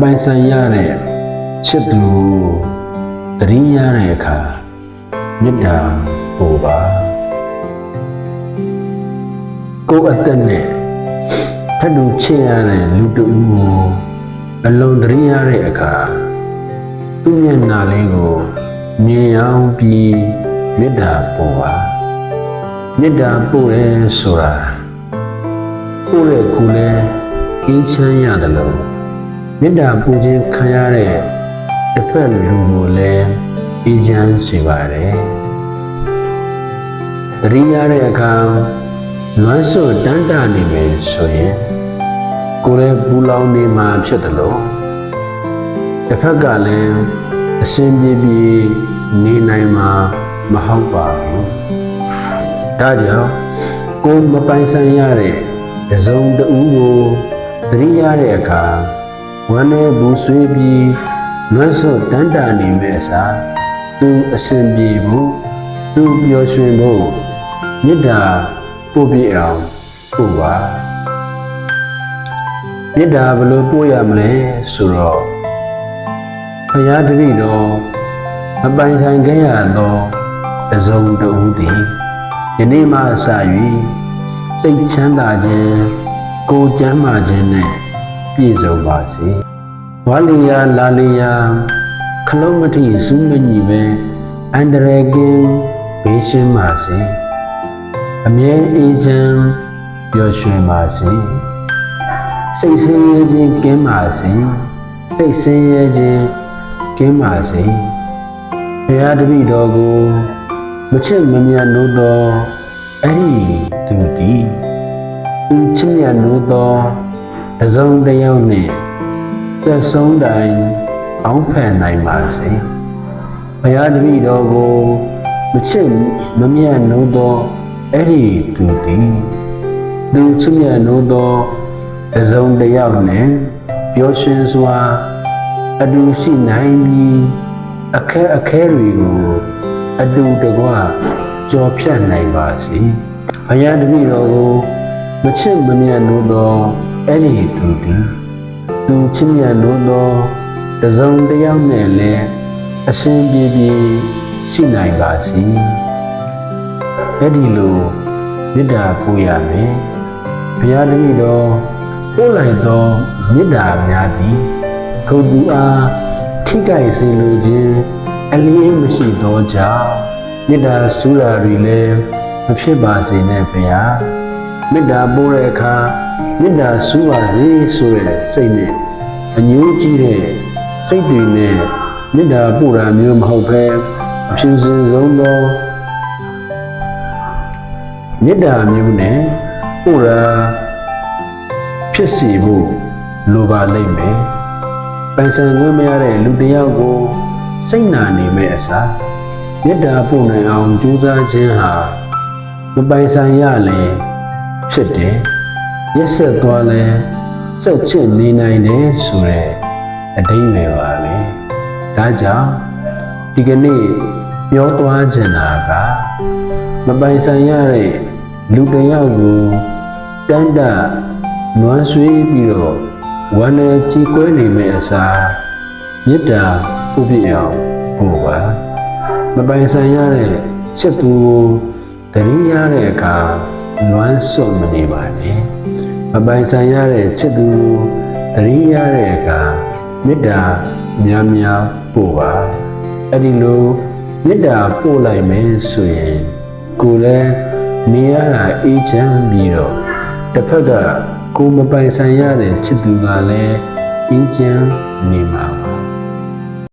ပိုင်ဆိုင်ရတဲ့ချစ်သူတရင်းရတဲ့အခါမေတ္တာပို့ပါကိုယ်အသက်နဲ့ထပ်တူချစ်ရတဲ့လူတူကိုအလုံးတရင်းရတဲ့အခါသူ့မျက်နှာလေးကိုမြင်အောင်ပြီးမေတ္တာပို့ပါမေတ္တာပို့ရဲဆိုတာပို့တဲ့ကူလဲအင်းချမ်းရတယ်လို့မေတ္တာပို့ခြင်းခံရတဲ့တစ်ဖက်လူကိုလည်းအေးချမ်းစေပါတယ်တရင်းရတဲ့အခါလွမ်းစွတ်တန်းတာနေမယ်ဆိုရင်ကိုယ်လည်းပူလောင်နေမှာဖြစ်တယ်လို့တစ်ဖက်ကလည်းအစဉ်ပြေပြေနေနိုင်မှာမဟုတ်ပါဘူးဒါကြောင့်ကိုယ်မပိုင်ဆိုင်ရတဲ့တစုံတဦးကိုတရင်းရတဲ့အခါဝမ်းနဲ့ဘူးဆွေးပြီးလွမ်းစွတ်တန်းတာနေမယ်အစားသူအစဉ်ပြေဖို့သူပျော်ရွှင်ဖို့မေတ္တာပို့ပြအောင်ပို့ပါမေတ္တာဘယ်လိုပို့ရမလဲဆိုတော့ဘုရားတပည့်တော်မပိုင်ဆိုင်ခဲ့ရသောတစုံတဦးသည်ယနေ့မှစ၍စိတ်ချမ်းသာခြင်းကိုယ်ကျန်းမာခြင်းနဲ့ပြည့်စုံပါစေဝါလီယာလာလီယာခလုံးမထိစူးမညီပဲအန္တရာယ်ကင်းဘေးရှင်းပါစေအမြဲအေးချမ်းပျော်ရွှင်ပါစေစိတ်ဆင်းရဲခြင်းကင်းပါစေစိတ်ဆင်းရဲခြင်းကင်းပါစေဘုရားတပည့်တော်ကိုမချစ်မမြတ်လို့သောအဲ့ဒီသူဒီသူချစ်မြတ်လို့သောတစုံတစ်ယောက်နဲ့သက်ဆုံးတိုင်းအောင်ဖက်နိုင်ပါစေဘုရားတပည့်တော်ကိုမချစ်မမြတ်လို့သောအဲ့ဒီသူဒီသူချစ်မြတ်လို့သောတစုံတစ်ယောက်နဲ့ပျော်ရွှင်စွာအတူရှိနိုင်ပြီးအခက်တွေကိုအတူတကွကြော်ဖြတ်နိုင်ပါစေဘုရားတပည့်တော်ကိုမချစ်မမြတ်လို့သောအဲ့ဒီသူဒီသူချစ်မြတ်လို့သောတစုံတစ်ယောက်နဲ့လည်းအစဉ်ပြေပြေရှိနိုင်ပါစေအဲ့ဒီလိုမေတ္တာပို့ရမယ်ဘုရားတပည့်တော်ပို့လိုက်သောမေတ္တာများသည်ထိုသူအားထိခိုက်စေလိုခြင်းအလျင်းမရှိသောကြောင့်မေတ္တာဆူရာတွေလည်းမဖြစ်ပါစေနဲ့ဗျာမေတ္တာပို့တဲ့အခါမေတ္တာဆူပါစေဆိုတဲ့စိတ်နဲ့အညိုးကြီးတဲ့စိတ်တွေနဲ့မေတ္တာပို့တာမျိုးမဟုတ်ဘဲအဖြူစင်ဆုံးသောမေတ္တာမျိုးနဲ့ပို့တာဖြစ်စီဖို့လိုပါလိမ့်မယ်ပိုင်ဆိုင်ခွင့်မရတဲ့လူတစ်ယောက်ကိုစိတ်နာနေမဲ့အစားမေတ္တာပို့နိုင်အောင်ကြိုးစားခြင်းဟာမပိုင်ဆိုင်ရလေဖြစ်တယ်ရက်ဆက်သွားလဲဆက်ချစ်နေနိုင်တယ်ဆိုတဲ့အဓိပ္ပာယ်ပါလေဒါကြောင့်ဒီကနေ့ပြောသွားချင်တာကမပိုင်ဆိုင်ရတဲ့လူတစ်ယောက်ကိုတန်းတနွမ်းဆွေးပြီးတော့ဝမ်းနဲ့ကြည်ကွဲနေမဲ့အစားမေတ္တာပို့ပြအောင်ပို့ပါမပိုင်ဆိုင်ရတဲ့ချစ်သူကိုတရင်းရတဲ့အခါနွမ်းစွတ်မနေပါနဲ့မပိုင်ဆိုင်ရတဲ့ချစ်သူကိုတရင်းရတဲ့အခါမေတ္တာများများပို့ပါအဲ့ဒီလိုမေတ္တာပို့လိုက်မယ်ဆိုရင်ကိုယ်လည်းနေရတာအေးချမ်းပြီးတော့တစ်ဖက်ကကိုယ်မပိုင်ဆိုင်ရတဲ့ချစ်သူကလည်းအေးချမ်းနေမှာပါ